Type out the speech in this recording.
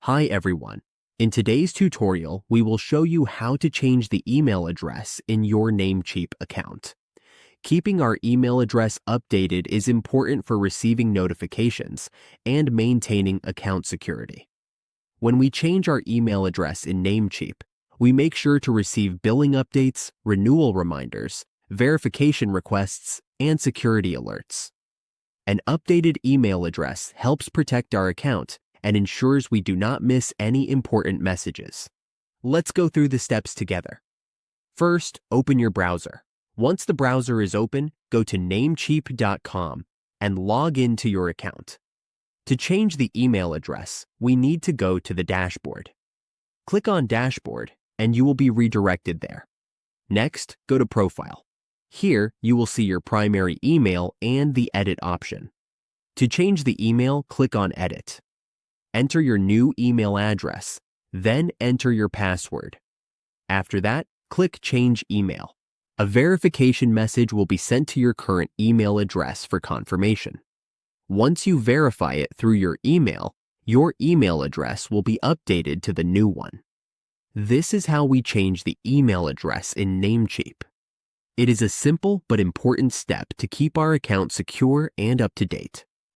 Hi everyone. In today's tutorial, we will show you how to change the email address in your Namecheap account. Keeping our email address updated is important for receiving notifications and maintaining account security. When we change our email address in Namecheap, we make sure to receive billing updates, renewal reminders, verification requests, and security alerts. An updated email address helps protect our account and ensures we do not miss any important messages. Let's go through the steps together. First, open your browser. Once the browser is open, go to namecheap.com and log into your account. To change the email address, we need to go to the dashboard. Click on Dashboard and you will be redirected there. Next, go to Profile. Here, you will see your primary email and the Edit option. To change the email, click on Edit. Enter your new email address, then enter your password. After that, click Change Email. A verification message will be sent to your current email address for confirmation. Once you verify it through your email address will be updated to the new one. This is how we change the email address in Namecheap. It is a simple but important step to keep our account secure and up to date.